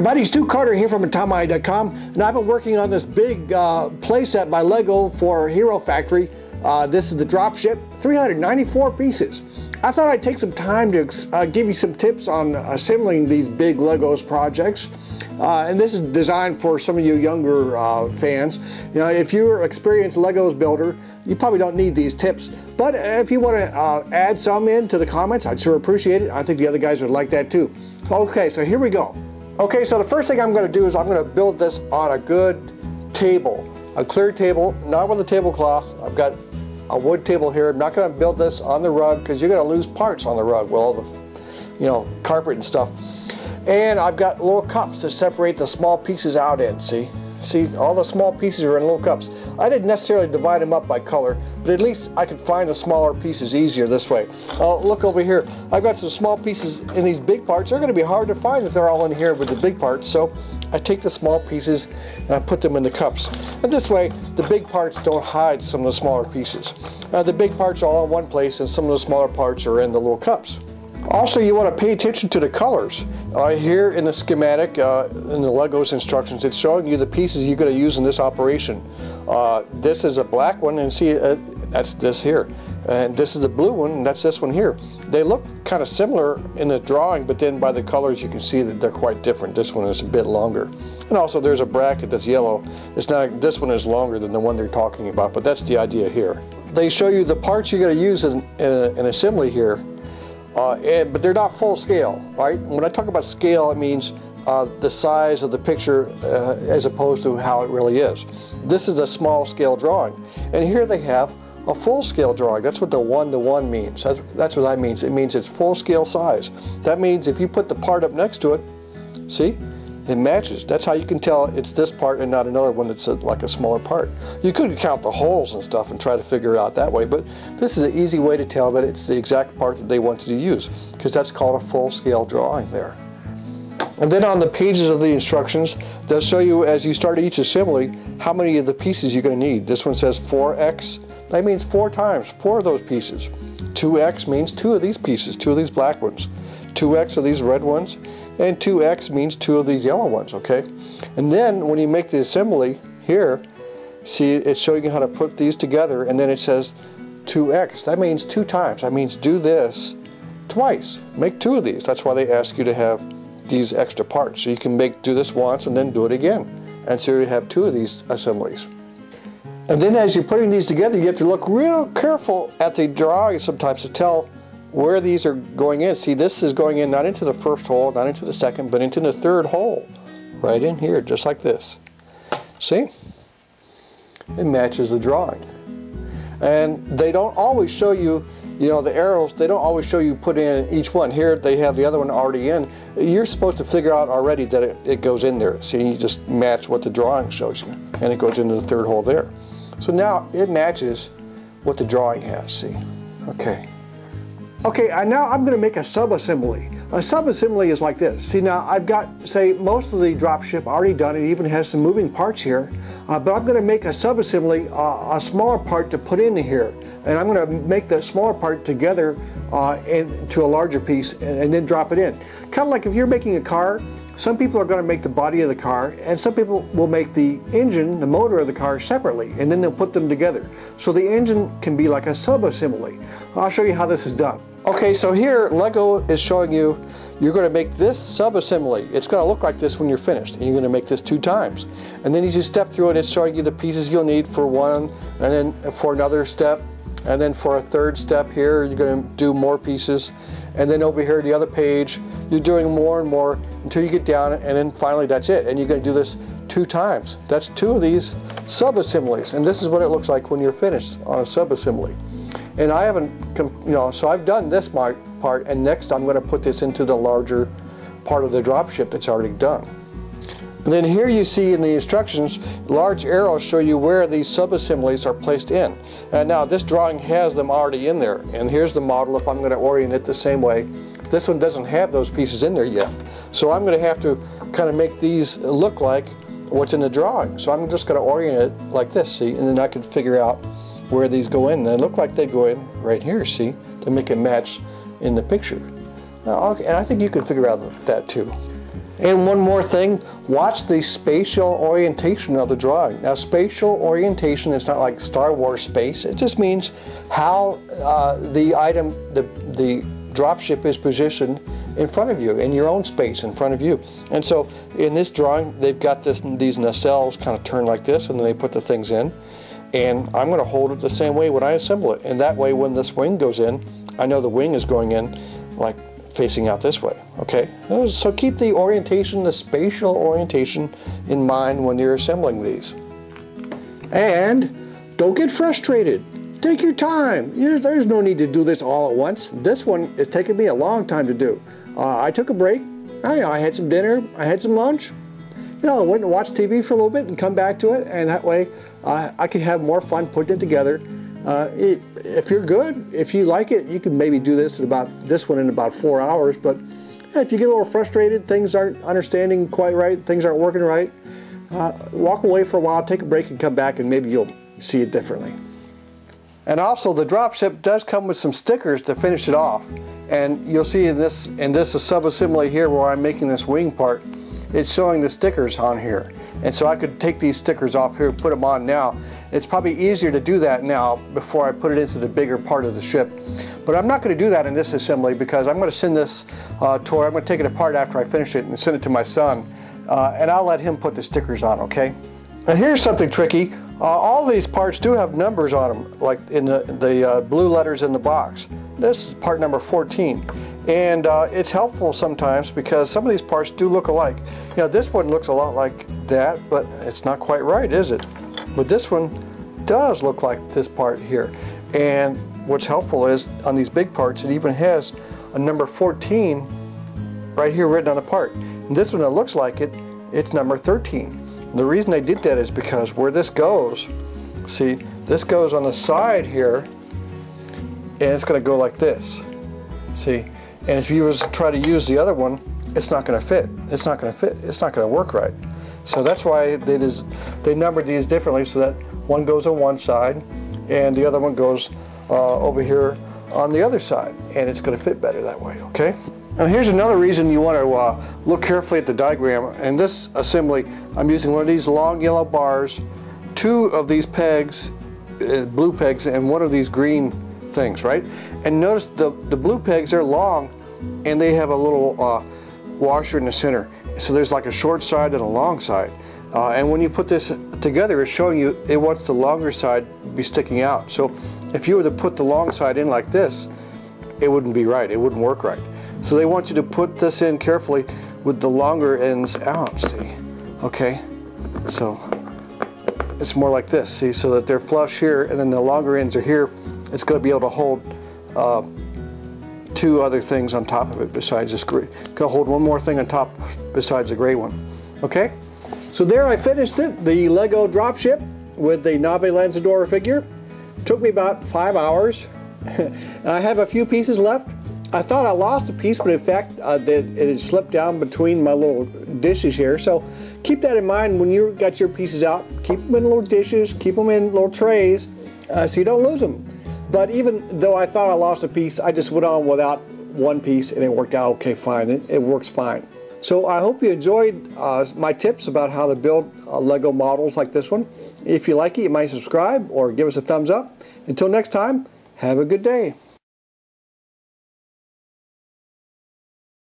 Everybody, Stu Carter here from Atomai.com, and I've been working on this big playset by Lego for Hero Factory. This is the dropship, 394 pieces. I thought I'd take some time to give you some tips on assembling these big Legos projects. And this is designed for some of you younger fans. You know, if you're an experienced Legos builder, you probably don't need these tips. But if you want to add some into the comments, I'd sure appreciate it. I think the other guys would like that too. Okay, so here we go. Okay, so the first thing I'm going to do is I'm going to build this on a good table, a clear table, not with a tablecloth. I've got a wood table here. I'm not going to build this on the rug because you're going to lose parts on the rug with all the, carpet and stuff. And I've got little cups to separate the small pieces out in, see? See, all the small pieces are in little cups. I didn't necessarily divide them up by color, but at least I could find the smaller pieces easier this way. Oh, look over here. I've got some small pieces in these big parts. They're going to be hard to find if they're all in here with the big parts, so I take the small pieces and I put them in the cups. And this way, the big parts don't hide some of the smaller pieces. The big parts are all in one place and some of the smaller parts are in the little cups. Also, you want to pay attention to the colors. Here in the schematic, in the Legos instructions, it's showing you the pieces you're going to use in this operation. This is a black one, and see, that's this here. And this is the blue one, and that's this one here. They look kind of similar in the drawing, but then by the colors you can see that they're quite different. This one is a bit longer. And also there's a bracket that's yellow. It's not, this one is longer than the one they're talking about, but that's the idea here. They show you the parts you're going to use in assembly here. But they're not full scale, right? When I talk about scale, it means the size of the picture as opposed to how it really is. This is a small scale drawing. And here they have a full scale drawing. That's what the 1-to-1 means. That's what that means. It means it's full scale size. That means if you put the part up next to it, see? It matches. That's how you can tell it's this part and not another one that's like a smaller part. You could count the holes and stuff and try to figure it out that way, but this is an easy way to tell that it's the exact part that they wanted to use, because that's called a full-scale drawing there. And then on the pages of the instructions, they'll show you as you start each assembly how many of the pieces you're going to need. This one says 4x. That means 4 times, 4 of those pieces. 2x means 2 of these pieces, 2 of these black ones. 2x of these red ones. And 2x means 2 of these yellow ones, okay? And then when you make the assembly here, see, it's showing you how to put these together, and then it says 2x. That means 2 times. That means do this twice. Make 2 of these. That's why they ask you to have these extra parts. So you can do this once and then do it again. And so you have 2 of these assemblies. And then as you're putting these together, you have to look real careful at the drawing sometimes to tell where these are going in. See, this is going in not into the first hole, not into the second, but into the third hole. Right in here, just like this. See? It matches the drawing. And they don't always show you, the arrows, they don't always show you put in each one. Here they have the other one already in. You're supposed to figure out already that it goes in there. See, you just match what the drawing shows you. And it goes into the third hole there. So now it matches what the drawing has, see? Okay. Okay, now I'm going to make a sub-assembly. A sub-assembly is like this. See, now I've got, say, most of the dropship already done. It even has some moving parts here. But I'm going to make a sub-assembly, a smaller part to put into here. And I'm going to make the smaller part together into a larger piece and then drop it in. Kind of like if you're making a car, some people are going to make the body of the car, and some people will make the engine, the motor of the car separately, and then they'll put them together. So the engine can be like a sub-assembly. I'll show you how this is done. Okay, so here Lego is showing you you're going to make this sub-assembly. It's going to look like this when you're finished, and you're going to make this 2 times. And then as you step through it, it's showing you the pieces you'll need for one, and then for another step, and then for a third step here, you're going to do more pieces. And then over here, the other page, you're doing more and more until you get down, and then finally that's it. And you're going to do this 2 times. That's 2 of these sub-assemblies, and this is what it looks like when you're finished on a sub-assembly. And I haven't, so I've done this part, and next I'm going to put this into the larger part of the dropship that's already done. And then here you see in the instructions, large arrows show you where these sub-assemblies are placed in. And now this drawing has them already in there. And here's the model if I'm going to orient it the same way. This one doesn't have those pieces in there yet. So I'm going to have to kind of make these look like what's in the drawing. So I'm just going to orient it like this, see, and then I can figure out where these go in. And they look like they go in right here, see, to make it match in the picture. Now, okay, and I think you can figure out that too. And one more thing, watch the spatial orientation of the drawing. Now, spatial orientation is not like Star Wars space. It just means how the item, the dropship is positioned in front of you, in your own space in front of you. And so in this drawing, they've got these nacelles kind of turned like this, and then they put the things in. And I'm going to hold it the same way when I assemble it. And that way, when this wing goes in, I know the wing is going in like facing out this way, okay? So keep the orientation, the spatial orientation in mind when you're assembling these. And don't get frustrated. Take your time. There's no need to do this all at once. This one is taking me a long time to do. I took a break. I had some dinner. I had some lunch. I went and watched TV for a little bit and come back to it, and that way I could have more fun putting it together. If you're good, if you like it, you can maybe do this one in about 4 hours. But if you get a little frustrated, things aren't understanding quite right, things aren't working right, walk away for a while, take a break, and come back, and maybe you'll see it differently. And also, the dropship does come with some stickers to finish it off. And you'll see in this sub-assembly here where I'm making this wing part, it's showing the stickers on here. And so I could take these stickers off here and put them on now. It's probably easier to do that now before I put it into the bigger part of the ship. But I'm not going to do that in this assembly because I'm going to send this toy, I'm going to take it apart after I finish it and send it to my son. And I'll let him put the stickers on, okay? And here's something tricky. All these parts do have numbers on them, like in the blue letters in the box. This is part number 14. And it's helpful sometimes because some of these parts do look alike. This one looks a lot like that, but it's not quite right, is it? But this one does look like this part here. And what's helpful is on these big parts, it even has a number 14 right here written on the part. And this one that looks like it, it's number 13. And the reason I did that is because where this goes, see, this goes on the side here, and it's going to go like this. See? And if you was to try to use the other one, it's not going to fit. It's not going to fit. It's not going to work right. So that's why they numbered these differently so that one goes on one side and the other one goes over here on the other side. And it's going to fit better that way, okay? And here's another reason you want to look carefully at the diagram. In this assembly, I'm using one of these long yellow bars, 2 of these pegs, blue pegs, and 1 of these green things, right? And notice the blue pegs are long and they have a little washer in the center. So there's like a short side and a long side. And when you put this together, it's showing you it wants the longer side to be sticking out. So if you were to put the long side in like this, it wouldn't be right. It wouldn't work right. So they want you to put this in carefully with the longer ends out, see? Okay, so it's more like this, see? So that they're flush here and then the longer ends are here. It's going to be able to hold 2 other things on top of it besides this gray. Going to hold 1 more thing on top besides the gray one. Okay? So there I finished it, the Lego dropship with the Nave Lanzador figure. Took me about 5 hours. I have a few pieces left. I thought I lost a piece, but in fact it had slipped down between my little dishes here. So keep that in mind when you got your pieces out. Keep them in little dishes, keep them in little trays so you don't lose them. But even though I thought I lost a piece, I just went on without 1 piece and it worked out okay fine. It works fine. So I hope you enjoyed my tips about how to build Lego models like this one. If you like it, you might subscribe or give us a thumbs up. Until next time, have a good day.